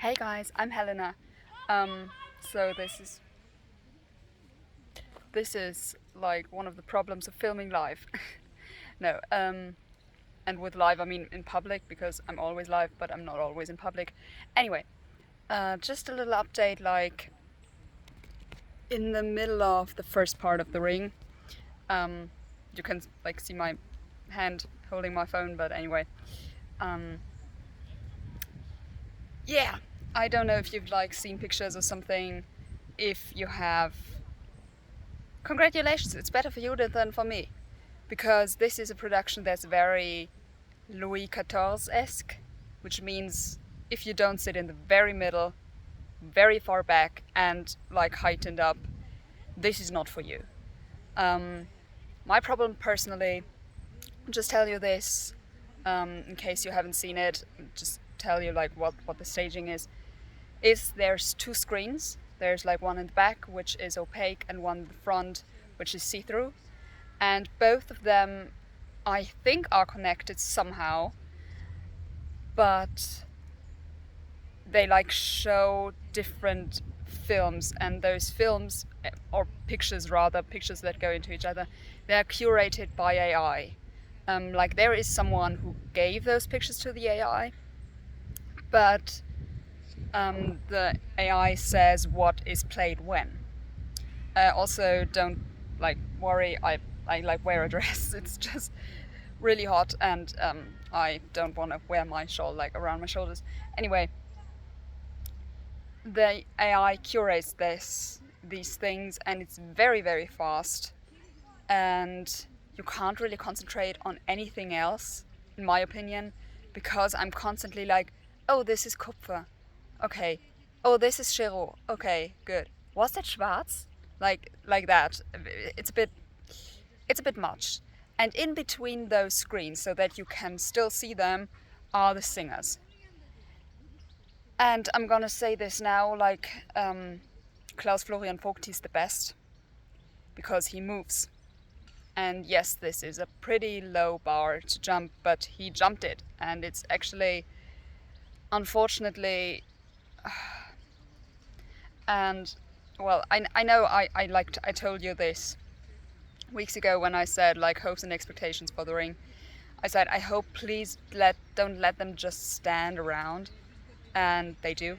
Hey guys, I'm Helena. So this is like one of the problems of filming live. No, and with live I mean in public because I'm always live, but I'm not always in public. Anyway, just a little update. Like in the middle of the first part of the ring, um, you can like see my hand holding my phone. But anyway, um, yeah, I don't know if you've like seen pictures or something. If you have, congratulations, it's better for you than for me. Because this is a production that's very Louis XIV-esque, which means if you don't sit in the very middle, very far back, and like heightened up, this is not for you. Um, my problem personally, just tell you this, in case you haven't seen it, just tell you like what the staging is there's two screens. There's like one in the back, which is opaque, and one in the front, which is see-through. And both of them, I think, are connected somehow, but they like show different films, and those films, or pictures rather, pictures that go into each other, they're curated by AI. Like there is someone who gave those pictures to the AI, but the AI says what is played when. Also, don't like worry. I like wear a dress. It's just really hot, and I don't want to wear my shawl like around my shoulders. Anyway, the AI curates these things, and it's very fast, and you can't really concentrate on anything else, in my opinion, because I'm constantly like, oh, this is Kupfer, okay. Oh, this is Giraud, okay, good. Was that Schwarz? Like that. It's a bit it's a bit much. And in between those screens, so that you can still see them, are the singers. And I'm gonna say this now, like Klaus Florian Vogt is the best because he moves. And yes, this is a pretty low bar to jump, but he jumped it, and it's actually, unfortunately, and well, I know I told you this weeks ago when I said like hopes and expectations for the ring. I said I hope please don't let them just stand around, and they do.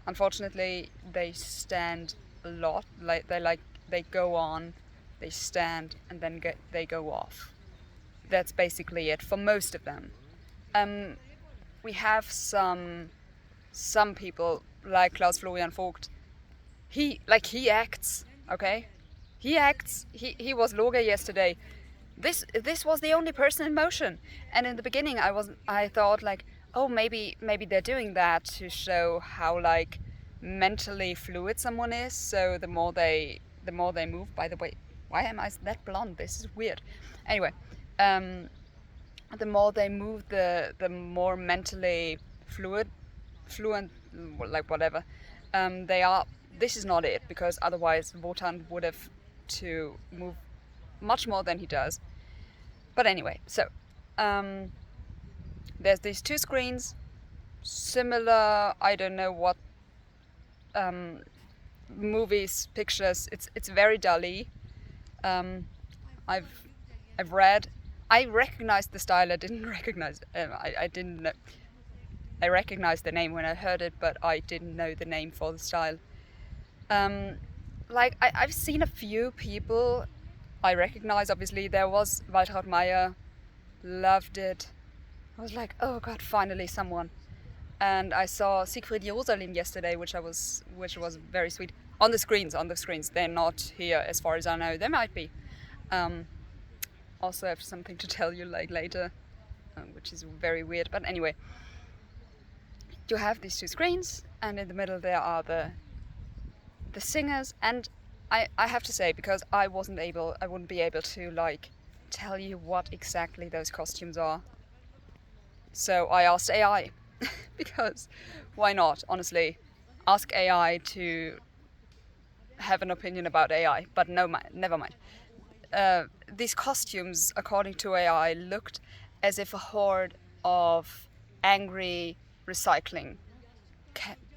Unfortunately, they stand a lot. They go on, they stand, and then they go off. That's basically it for most of them. Um, we have some people like Klaus Florian Vogt. He acts, okay. He acts. He was Loge yesterday. This was the only person in motion, and in the beginning I thought like, oh, maybe they're doing that to show how like mentally fluid someone is. So the more they move. By the way, why am I that blonde? This is weird. Anyway, um, the more they move, the more mentally fluent, like whatever, they are. This is not it, because otherwise Wotan would have to move much more than he does. But anyway, so um, there's these two screens, similar. I don't know what movies, pictures. It's very Dali. Um, I've I've read. I recognized the style. I didn't recognize. I didn't know. I recognized the name when I heard it, but I didn't know the name for the style. Um, like I've seen a few people I recognize. Obviously, there was Waltraud Meyer, loved it. I was like, oh god, finally someone. And I saw Siegfried Jerusalem yesterday, which was very sweet. On the screens. They're not here, as far as I know. They might be. Um, Also, I have something to tell you like later, which is very weird. But anyway, you have these two screens, and in the middle there are the singers. And I have to say, because I wouldn't be able to like tell you what exactly those costumes are. So I asked AI because why not? Honestly, ask AI to have an opinion about AI. But no, never mind. These costumes, according to AI, looked as if a horde of angry recycling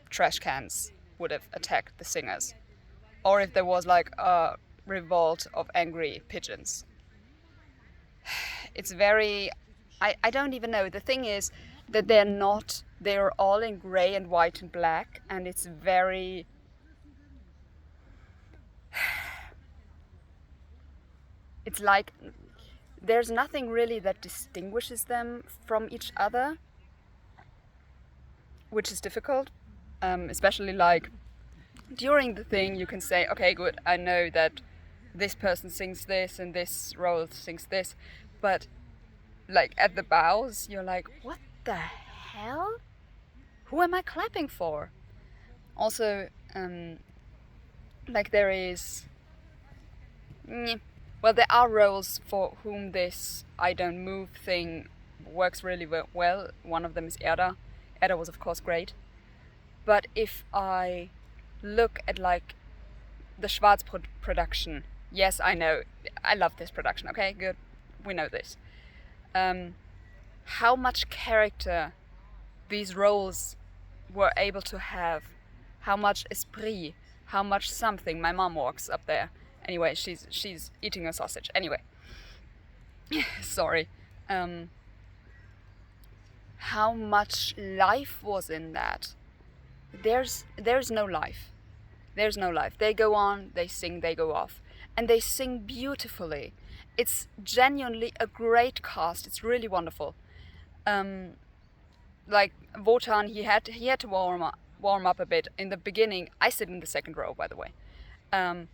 trash cans would have attacked the singers, or if there was like a revolt of angry pigeons. It's very, I don't even know. The thing is that they're all in gray and white and black, and it's very, it's like there's nothing really that distinguishes them from each other, which is difficult, especially like during the thing you can say, okay, good, I know that this person sings this and this role sings this, but like at the bows you're like, what the hell? Who am I clapping for? Also, like there is, well, there are roles for whom this I don't move thing works really well. One of them is Erda. Erda was of course great. But if I look at like the Schwarz production, yes, I know, I love this production, okay, good, we know this. How much character these roles were able to have, how much esprit, how much something. My mom walks up there. Anyway, she's eating a sausage. Anyway, sorry. How much life was in that? There's no life. There's no life. They go on, they sing, they go off, and they sing beautifully. It's genuinely a great cast. It's really wonderful. Like Wotan, he had to warm up a bit in the beginning. I sit in the second row, by the way. In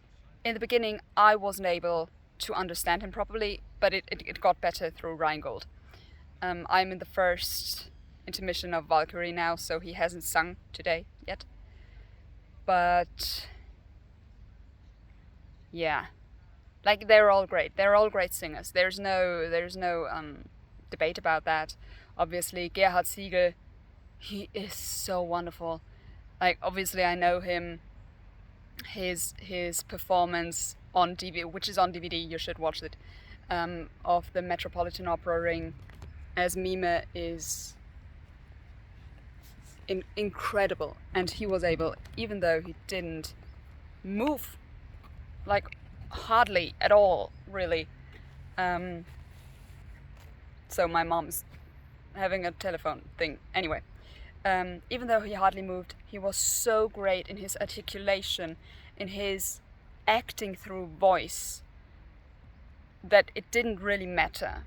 the beginning, I wasn't able to understand him properly, but it got better through Rhinegold. I'm in the first intermission of Valkyrie now, so he hasn't sung today yet. But yeah, like they're all great. They're all great singers. There's no debate about that. Obviously, Gerhard Siegel, he is so wonderful. Like obviously, I know him. His performance on DVD, which is on DVD, you should watch it, of the Metropolitan Opera Ring as Mime is incredible. And he was able, even though he didn't move like hardly at all, really. So my mom's having a telephone thing. Anyway, even though he hardly moved, he was so great in his articulation, in his acting through voice, that it didn't really matter.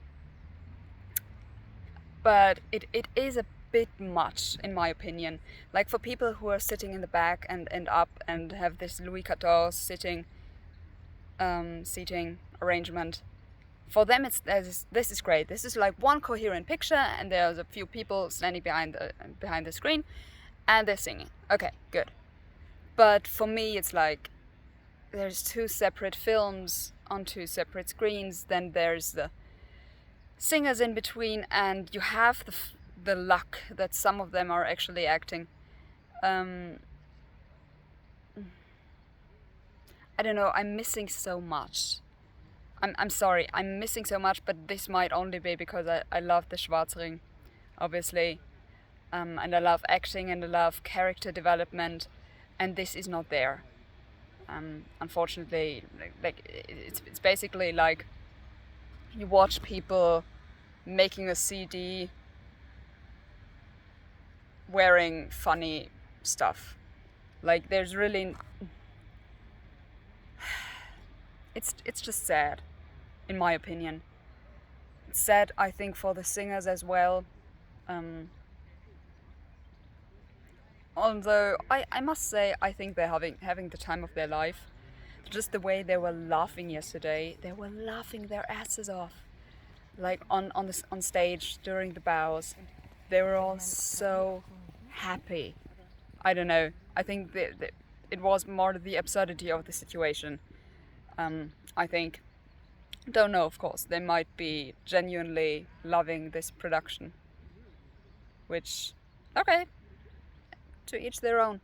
But it is a bit much, in my opinion. Like for people who are sitting in the back and up and have this Louis XIV seating arrangement, for them this is great. This is like one coherent picture, and there's a few people standing behind the screen, and they're singing. Okay, good. But for me, it's like there's two separate films on two separate screens. Then there's the singers in between, and you have the luck that some of them are actually acting. I don't know. I'm missing so much. I'm sorry, I'm missing so much, but this might only be because I love the Schwarzring, obviously, and I love acting and I love character development, and this is not there. Unfortunately, like it's basically like you watch people making a CD wearing funny stuff. Like there's really, it's just sad. In my opinion, it's sad, I think, for the singers as well. Although I must say, I think they're having the time of their life. Just the way they were laughing yesterday, they were laughing their asses off, like on stage during the bows. They were all so happy. I don't know. I think it was more the absurdity of the situation. I think. Don't know, of course. They might be genuinely loving this production. Which, okay, to each their own.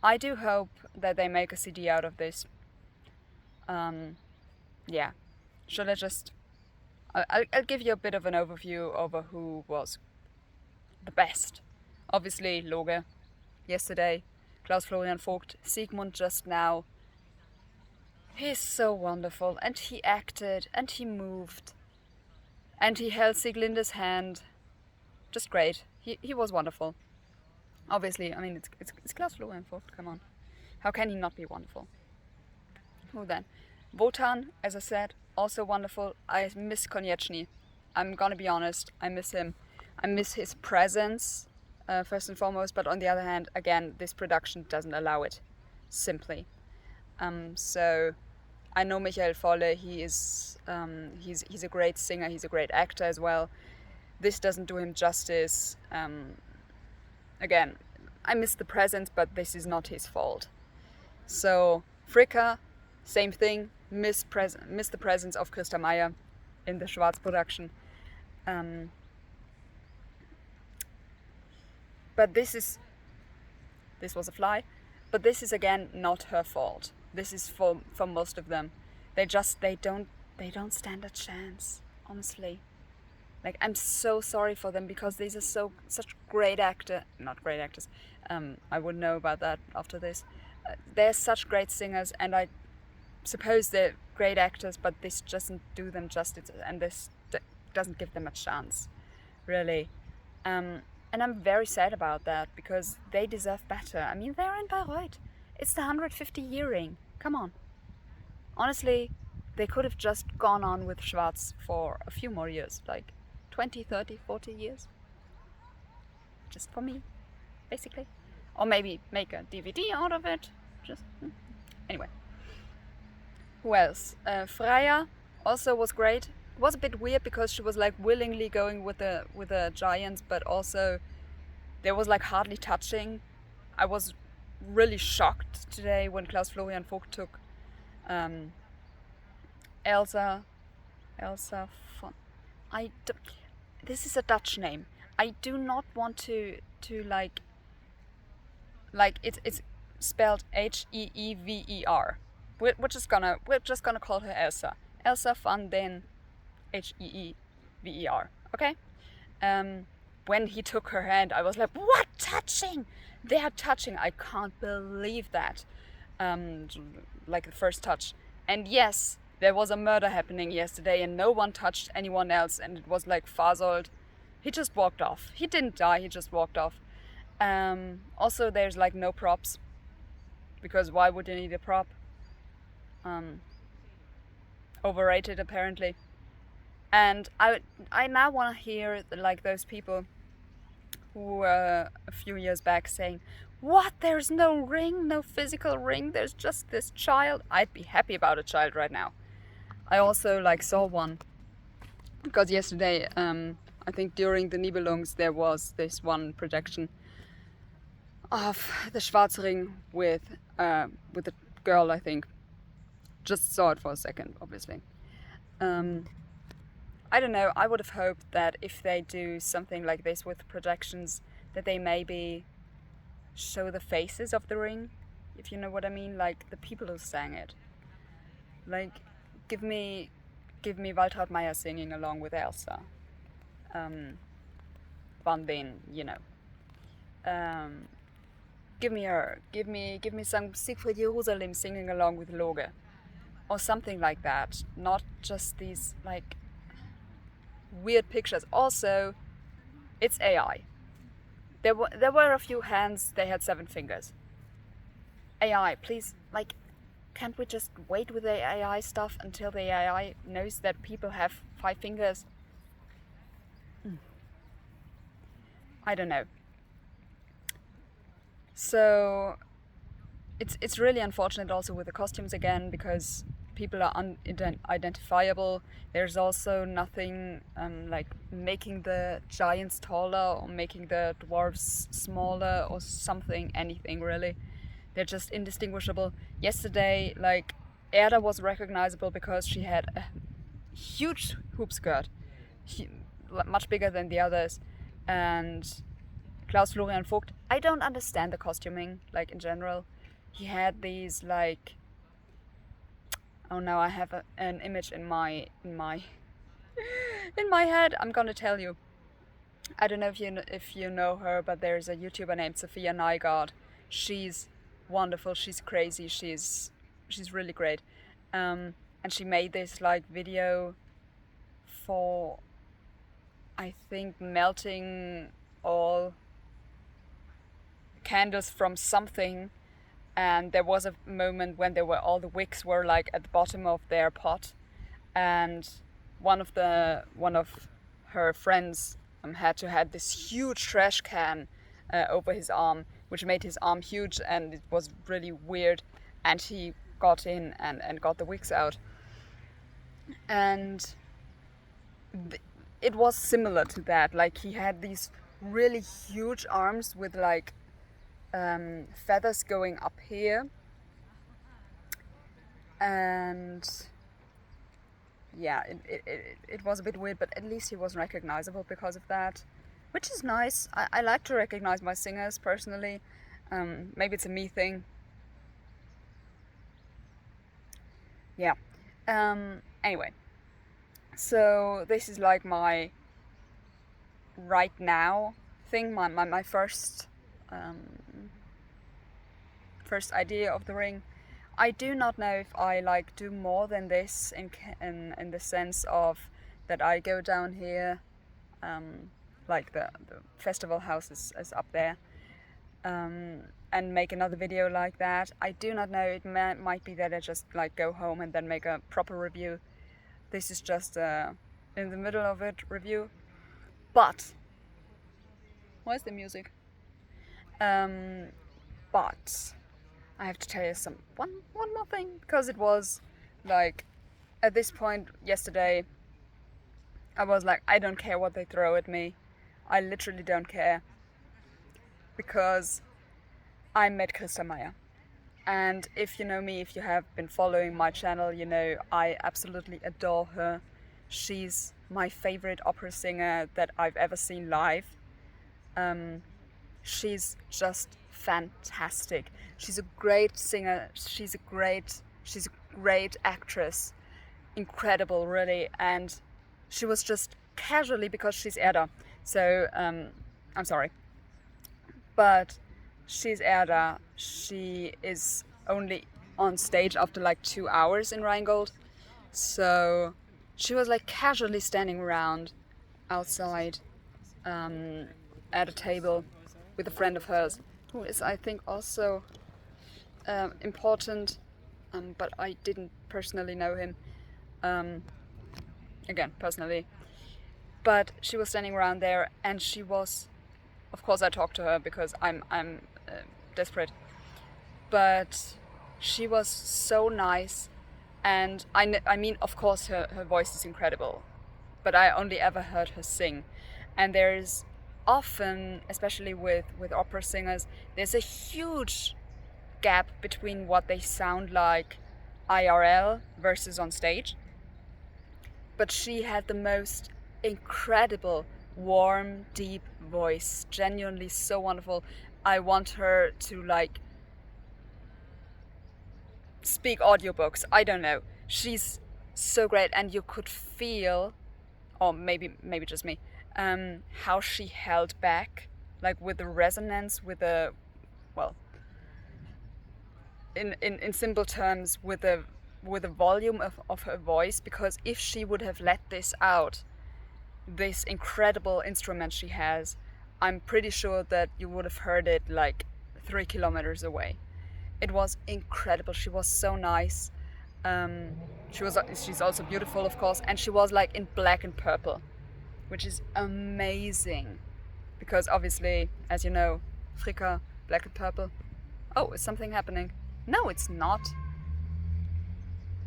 I do hope that they make a CD out of this. Yeah. Should I just... I'll give you a bit of an overview over who was the best. Obviously, Loge. yesterday. Klaus Florian Vogt, Siegmund just now. He's so wonderful, and he acted, and he moved, and he held Sieglinde's hand. Just great. He was wonderful. Obviously, I mean, it's Klaus Florian Vogt, come on. How can he not be wonderful? Who then? Wotan, as I said, also wonderful. I miss Konieczny. I'm gonna be honest, I miss him. I miss his presence, first and foremost, but on the other hand, again, this production doesn't allow it, simply. So I know Michael Volle, he's a great singer, he's a great actor as well. This doesn't do him justice. Again, I miss the presence, but this is not his fault. So Fricka, same thing, miss the presence of Christa Meyer in the Schwarz production. But this was a fly, but this is again not her fault. This is for most of them. They don't stand a chance, honestly. Like, I'm so sorry for them, because these are such great not great actors. I would know about that after this. They're such great singers, and I suppose they're great actors, but this doesn't do them justice, and this doesn't give them a chance, really. And I'm very sad about that, because they deserve better. I mean, they're in Bayreuth. It's the 150-year ring. Come on. Honestly, they could have just gone on with Schwarz for a few more years, like 20, 30, 40 years. Just for me, basically. Or maybe make a DVD out of it. Anyway. Who else? Freya also was great. It was a bit weird, because she was like willingly going with the giants, but also there was like hardly touching. I was really shocked today when Klaus Florian Vogt took Elsa von... This is a Dutch name. I do not want to like it's spelled Heever. We're just gonna call her Elsa. Elsa van den Heever. Okay. When he took her hand, I was like, what, touching? They are touching. I can't believe that. Like the first touch. And yes, there was a murder happening yesterday, and no one touched anyone else, and it was like Fasold. He just walked off. He didn't die, he just walked off. Also, there's like no props, because why would you need a prop? Overrated, apparently. And I now want to hear like those people who were a few years back saying, what, there's no ring, no physical ring, there's just this child. I'd be happy about a child right now. I also like saw one, because yesterday, I think during the Nibelungs, there was this one projection of the Schwarzring with a girl, I think. Just saw it for a second, obviously. I don't know, I would have hoped that if they do something like this with projections, that they maybe show the faces of the ring, if you know what I mean, like the people who sang it. Like, give me Waltraud Meyer singing along with Elsa. Van den, you know. Give me her. Give me some Siegfried Jerusalem singing along with Loge. Or something like that. Not just these, like, weird pictures. Also, it's AI. There were a few hands, they had 7 fingers. AI, please, like, can't we just wait with the AI stuff until the AI knows that people have 5 fingers? I don't know. So it's really unfortunate also with the costumes again, because people are unidentifiable. There's also nothing like making the giants taller or making the dwarves smaller or something, anything really. They're just indistinguishable. Yesterday, like, Erda was recognizable because she had a huge hoop skirt, much bigger than the others. And Klaus Florian Vogt, I don't understand the costuming, like, in general. He had these, like, oh no, I have an image in my in my head. I'm gonna tell you. I don't know if you know her, but there's a YouTuber named Sophia Nygaard. She's wonderful. She's crazy. She's really great. And she made this like video for, I think, melting all candles from something, and there was a moment when all the wicks were like at the bottom of their pot, and one of her friends had to had this huge trash can over his arm, which made his arm huge, and it was really weird, and he got in and got the wicks out, and it was similar to that. Like, he had these really huge arms with like feathers going up here, and yeah, it was a bit weird, but at least he was recognizable because of that, which is nice. I like to recognize my singers personally. Maybe it's a me thing. Yeah. Anyway, so this is like my right now thing, my first first idea of the ring. I do not know if I like do more than this in the sense of that I go down here, like the festival house is up there, and make another video like that. I do not know. It might be that I just like go home and then make a proper review. This is just in the middle of it review. But where's the music? But I have to tell you one more thing, because it was like, at this point yesterday, I was like, I don't care what they throw at me. I literally don't care, because I met Christa Meyer. And if you know me, if you have been following my channel, you know I absolutely adore her. She's my favorite opera singer that I've ever seen live. She's just fantastic. She's a great singer. She's a great actress. Incredible, really. And she was just casually, because she's Erda. So I'm sorry, but she's Erda. She is only on stage after like 2 hours in Rhinegold. So she was like casually standing around outside at a table with a friend of hers, who is, I think, also important, but I didn't personally know him, again, personally. But she was standing around there, and she was, of course I talked to her because I'm desperate, but she was so nice, and I mean, of course her voice is incredible, but I only ever heard her sing, and there's often, especially with opera singers, there's a huge gap between what they sound like IRL versus on stage. But she had the most incredible, warm, deep voice, genuinely so wonderful. I want her to like speak audiobooks. I don't know. She's so great, and you could feel, or maybe just me, how she held back, like with the resonance, with the, well, in simple terms, with the volume of her voice, because if she would have let this out, this incredible instrument she has, I'm pretty sure that you would have heard it like 3 kilometers away. It was incredible. She was so nice. She's also beautiful, of course, and she was like in black and purple, which is amazing, because obviously, as you know, Fricka, black and purple. Oh, is something happening? No, it's not.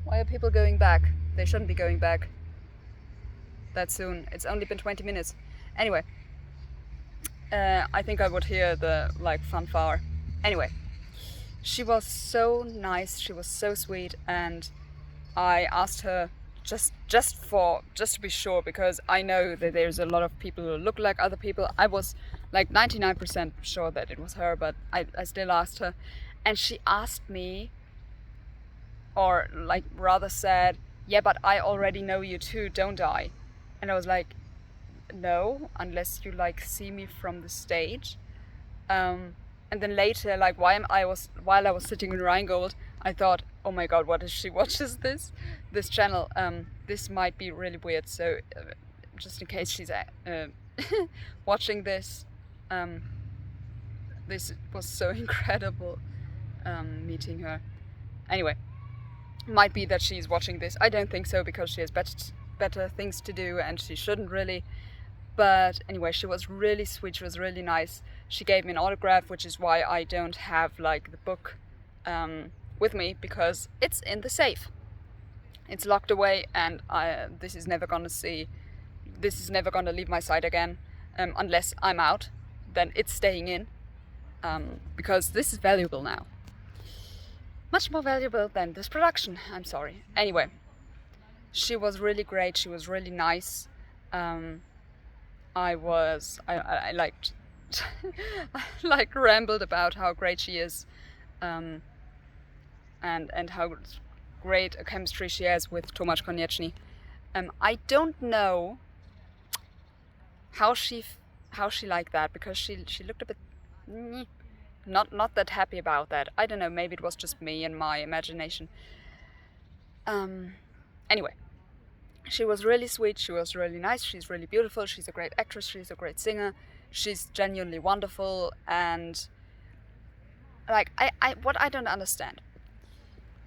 Why are people going back? They shouldn't be going back that soon. It's only been 20 minutes. Anyway, I think I would hear the like fanfare. Anyway, she was so nice. She was so sweet, and I asked her just to be sure, because I know that there's a lot of people who look like other people. I was like 99% sure that it was her, but I still asked her, and she asked me, or like rather said, yeah, but I already know you too, don't I? And I was like, know unless you like see me from the stage. And then later, like while I was sitting in Rhinegold, I thought, oh my god, what if she watches this channel? This might be really weird. So just in case she's watching this, this was so incredible meeting her. Anyway, might be that she's watching this. I don't think so, because she has better things to do and she shouldn't really. But anyway, she was really sweet, she was really nice. She gave me an autograph, which is why I don't have like the book with me, because it's in the safe. It's locked away, and this is never gonna leave my side again, unless I'm out. Then it's staying in, because this is valuable now. Much more valuable than this production, I'm sorry. Anyway, she was really great, she was really nice. I liked like rambled about how great she is, and how great a chemistry she has with Tomasz Konieczny. I don't know how she liked that, because she looked a bit not that happy about that. I don't know, maybe it was just me and my imagination. Anyway, she was really sweet, she was really nice, she's really beautiful, she's a great actress, she's a great singer, she's genuinely wonderful. And like what I don't understand,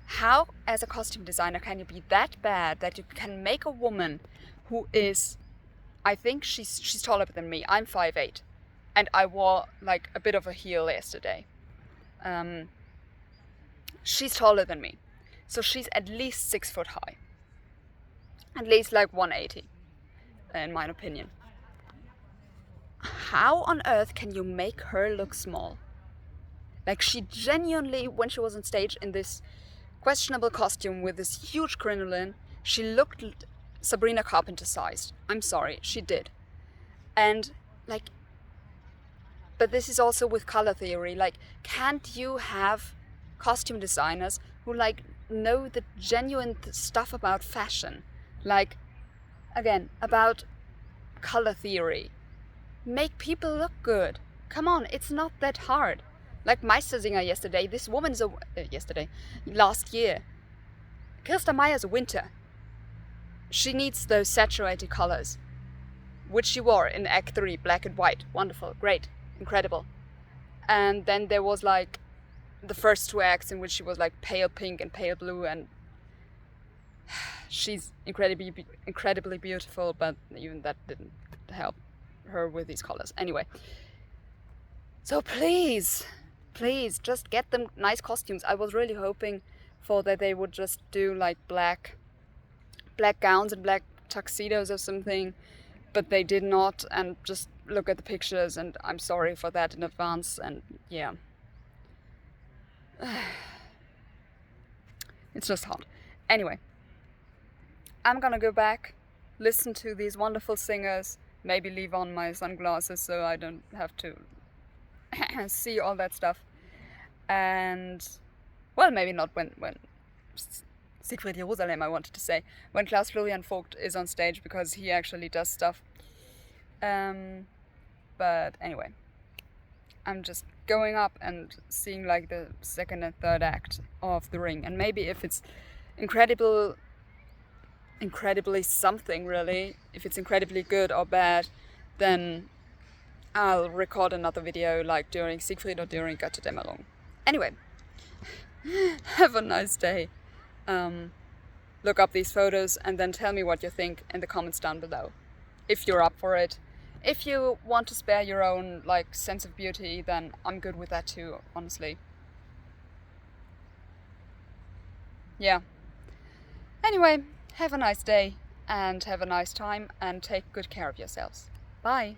how as a costume designer can you be that bad that you can make a woman who is, I think she's taller than me, I'm 5'8", and I wore like a bit of a heel yesterday. She's taller than me, so she's at least 6 foot high. At least like 180, in my opinion. How on earth can you make her look small? Like, she genuinely, when she was on stage in this questionable costume with this huge crinoline, she looked Sabrina Carpenter sized. I'm sorry, she did. And like, but this is also with color theory. Like, can't you have costume designers who like know the genuine stuff about fashion? Like, again, about color theory. Make people look good. Come on, it's not that hard. Like Meistersinger yesterday, this woman is last year. Kirsta Meyer's a winter. She needs those saturated colors, which she wore in Act 3, black and white. Wonderful, great, incredible. And then there was like the first 2 acts in which she was like pale pink and pale blue, and she's incredibly beautiful, but even that didn't help her with these colors. Anyway, so please just get them nice costumes. I was really hoping for that they would just do like black gowns and black tuxedos or something, but they did not. And just look at the pictures, and I'm sorry for that in advance. And yeah, it's just hard. Anyway, I'm gonna go back, listen to these wonderful singers, maybe leave on my sunglasses so I don't have to see all that stuff. And, well, maybe not when Siegfried Jerusalem, I wanted to say, when Klaus Florian Vogt is on stage, because he actually does stuff. But anyway, I'm just going up and seeing like the 2nd and 3rd act of The Ring, and maybe if it's incredibly something, really, if it's incredibly good or bad, then I'll record another video like during Siegfried or during Götterdämmerung. Anyway, have a nice day. Look up these photos and then tell me what you think in the comments down below, if you're up for it. If you want to spare your own like sense of beauty, then I'm good with that too, honestly. Yeah. Anyway, have a nice day and have a nice time, and take good care of yourselves. Bye.